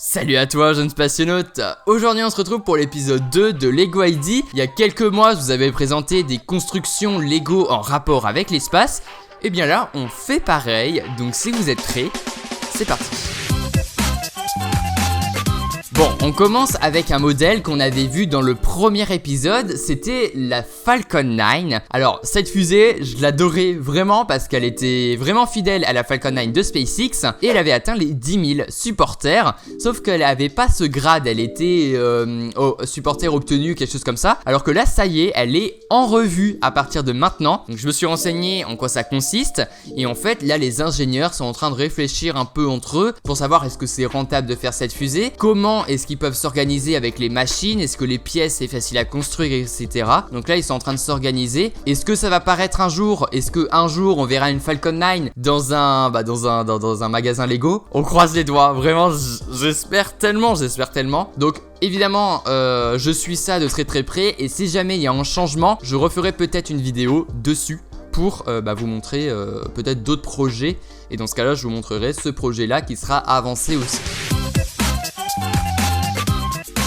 Salut à toi jeune spationaute. Aujourd'hui on se retrouve pour l'épisode 2 de Lego ID. Il y a quelques mois je vous avais présenté des constructions Lego en rapport avec l'espace. Et bien là on fait pareil, donc si vous êtes prêts, c'est parti. Bon, on commence avec un modèle qu'on avait vu dans le premier épisode, c'était la Falcon 9. Alors, cette fusée, je l'adorais vraiment parce qu'elle était vraiment fidèle à la Falcon 9 de SpaceX et elle avait atteint les 10 000 supporters, sauf qu'elle avait pas ce grade, elle était supporter obtenu, quelque chose comme ça, alors que là, ça y est, elle est en revue à partir de maintenant. Donc, je me suis renseigné en quoi ça consiste et en fait, là, les ingénieurs sont en train de réfléchir un peu entre eux pour savoir est-ce que c'est rentable de faire cette fusée, comment est-ce qu'ils peuvent s'organiser avec les machines, est-ce que les pièces c'est facile à construire, etc. Donc là ils sont en train de s'organiser. Est-ce que ça va paraître un jour? Est-ce que un jour on verra une Falcon 9 dans un magasin Lego? On croise les doigts, vraiment j'espère tellement. Donc évidemment je suis ça de très très près et si jamais il y a un changement, je referai peut-être une vidéo dessus pour vous montrer peut-être d'autres projets et dans ce cas là je vous montrerai ce projet là qui sera avancé aussi.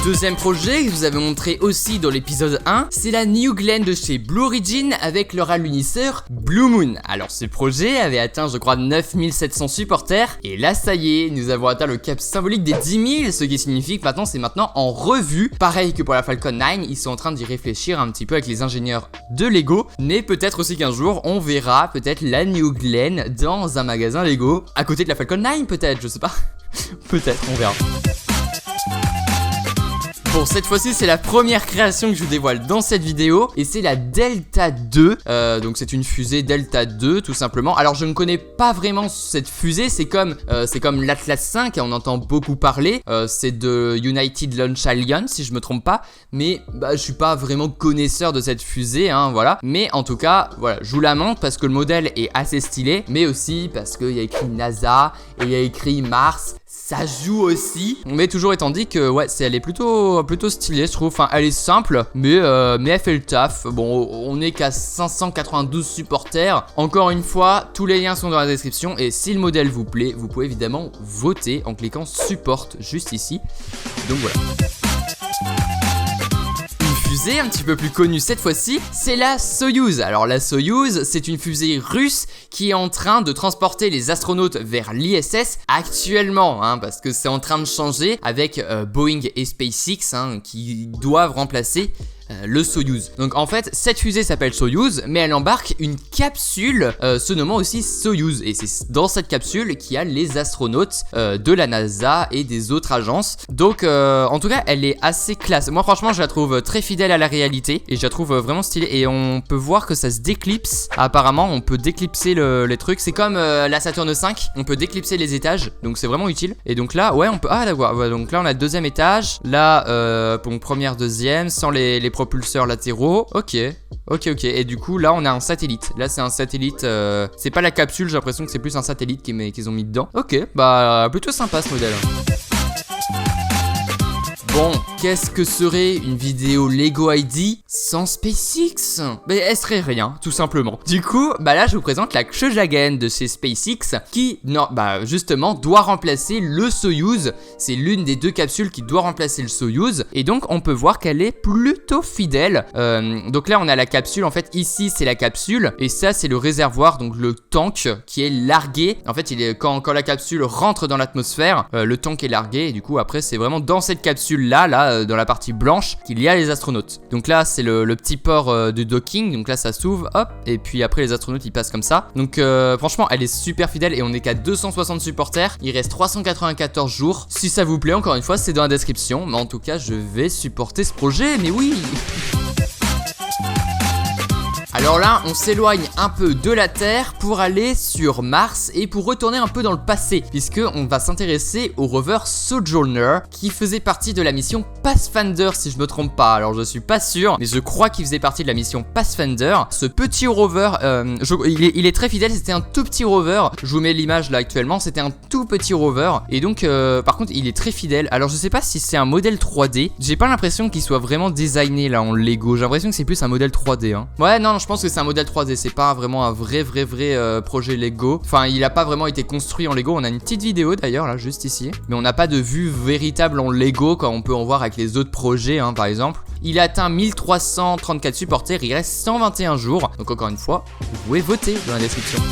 Deuxième projet que je vous avais montré aussi dans l'épisode 1, c'est la New Glenn de chez Blue Origin avec leur alunisseur Blue Moon. Alors ce projet avait atteint je crois 9700 supporters et là ça y est, nous avons atteint le cap symbolique des 10 000, ce qui signifie que maintenant c'est en revue. Pareil que pour la Falcon 9, ils sont en train d'y réfléchir un petit peu avec les ingénieurs de Lego, mais peut-être aussi qu'un jour on verra peut-être la New Glenn dans un magasin Lego, à côté de la Falcon 9 peut-être, je sais pas, peut-être, on verra. Bon, cette fois-ci c'est la première création que je vous dévoile dans cette vidéo et c'est la Delta 2, donc c'est une fusée Delta 2 tout simplement. Alors je ne connais pas vraiment cette fusée, c'est comme l'Atlas 5, on entend beaucoup parler, c'est de United Launch Alliance si je me trompe pas, mais je suis pas vraiment connaisseur de cette fusée, hein, voilà. Mais en tout cas, voilà, je vous la montre parce que le modèle est assez stylé, mais aussi parce qu'il y a écrit NASA et il y a écrit Mars. Ça joue aussi, mais toujours étant dit que ouais, elle est plutôt stylée je trouve, enfin elle est simple, mais elle fait le taf. Bon, on est qu'à 592 supporters, encore une fois, tous les liens sont dans la description et si le modèle vous plaît, vous pouvez évidemment voter en cliquant support juste ici, donc voilà. Un petit peu plus connue cette fois-ci, c'est la Soyouz. Alors la Soyouz, c'est une fusée russe qui est en train de transporter les astronautes vers l'ISS actuellement, hein, parce que c'est en train de changer avec Boeing et SpaceX qui doivent remplacer le Soyouz. Donc en fait cette fusée s'appelle Soyouz mais elle embarque une capsule se nommant aussi Soyouz et c'est dans cette capsule qu'il y a les astronautes de la NASA et des autres agences. Donc en tout cas elle est assez classe. Moi franchement je la trouve très fidèle à la réalité et je la trouve vraiment stylée et on peut voir que ça se déclipse. Apparemment on peut déclipser les trucs. C'est comme la Saturn 5, on peut déclipser les étages donc c'est vraiment utile. Et donc là ouais on peut, d'accord, ouais, donc là on a le deuxième étage. Là pour première, deuxième sans les propulseurs latéraux, ok, et du coup là on a un satellite, là c'est un satellite, c'est pas la capsule, j'ai l'impression que c'est plus un satellite qu'ils ont mis dedans, ok, plutôt sympa ce modèle. Bon, qu'est-ce que serait une vidéo Lego ID sans SpaceX? Mais elle serait rien, tout simplement. Du coup, là je vous présente la Crew-Dragon de chez SpaceX qui, justement, doit remplacer le Soyouz. C'est l'une des deux capsules qui doit remplacer le Soyouz. Et donc, on peut voir qu'elle est plutôt fidèle. Donc là, on a la capsule. En fait, ici, c'est la capsule. Et ça, c'est le réservoir, donc le tank qui est largué. En fait, quand la capsule rentre dans l'atmosphère, le tank est largué. Et du coup, après, c'est vraiment dans cette capsule là dans la partie blanche qu'il y a les astronautes. Donc là c'est le petit port de docking, donc là ça s'ouvre, hop, et puis après les astronautes ils passent comme ça. Donc franchement elle est super fidèle et on est qu'à 260 supporters, il reste 394 jours. Si ça vous plaît, encore une fois c'est dans la description, mais en tout cas je vais supporter ce projet, mais oui. Alors là, on s'éloigne un peu de la Terre pour aller sur Mars et pour retourner un peu dans le passé, puisque on va s'intéresser au rover Sojourner qui faisait partie de la mission Pathfinder si je me trompe pas. Alors je suis pas sûr, mais je crois qu'il faisait partie de la mission Pathfinder. Ce petit rover, il est très fidèle, c'était un tout petit rover. Je vous mets l'image là actuellement, c'était un tout petit rover. Et donc par contre il est très fidèle. Alors je sais pas si c'est un modèle 3D, j'ai pas l'impression qu'il soit vraiment designé là en Lego. J'ai l'impression que c'est plus un modèle 3D, hein. Ouais non, je pense que c'est un modèle 3D, c'est pas vraiment un vrai projet Lego. Enfin, il a pas vraiment été construit en Lego. On a une petite vidéo d'ailleurs là, juste ici. Mais on n'a pas de vue véritable en Lego comme on peut en voir avec les autres projets, hein, par exemple. Il a atteint 1334 supporters, il reste 121 jours. Donc encore une fois, vous pouvez voter dans la description.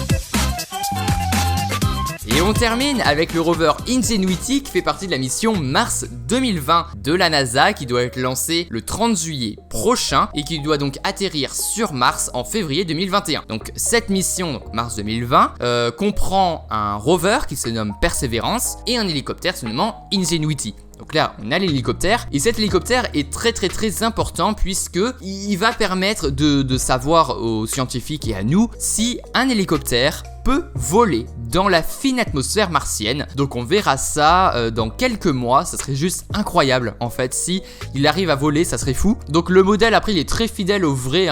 Et on termine avec le rover Ingenuity qui fait partie de la mission Mars 2020 de la NASA qui doit être lancée le 30 juillet prochain et qui doit donc atterrir sur Mars en février 2021. Donc cette mission, donc Mars 2020, comprend un rover qui se nomme Perseverance et un hélicoptère se nommant Ingenuity. Donc là, on a l'hélicoptère et cet hélicoptère est très important puisque il va permettre de savoir aux scientifiques et à nous si un hélicoptère peut voler dans la fine atmosphère martienne. Donc on verra ça dans quelques mois, ça serait juste incroyable en fait si il arrive à voler, ça serait fou. Donc le modèle après il est très fidèle au vrai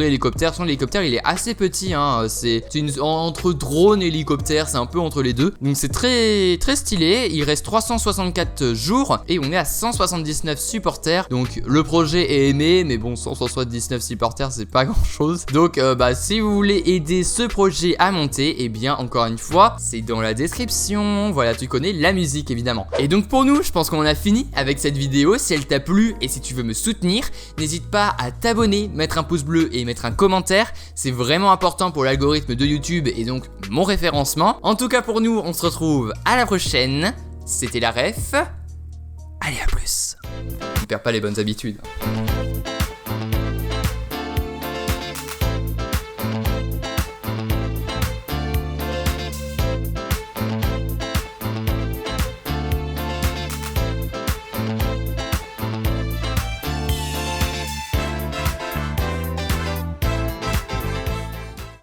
hélicoptère. Son hélicoptère il est assez petit, hein, c'est entre drone et hélicoptère, c'est un peu entre les deux. Donc c'est très stylé, il reste 364 jours et on est à 179 supporters. Donc le projet est aimé, mais bon 179 supporters c'est pas grand chose. Donc si vous voulez aider ce projet à monter, et bien encore une fois c'est dans la description. Voilà, tu connais la musique évidemment. Et donc pour nous je pense qu'on en a fini avec cette vidéo. Si elle t'a plu et si tu veux me soutenir, n'hésite pas à t'abonner, mettre un pouce bleu et mettre un commentaire, c'est vraiment important pour l'algorithme de YouTube et donc mon référencement. En tout cas pour nous on se retrouve à la prochaine. C'était la ref, allez à plus. Ne perds pas les bonnes habitudes.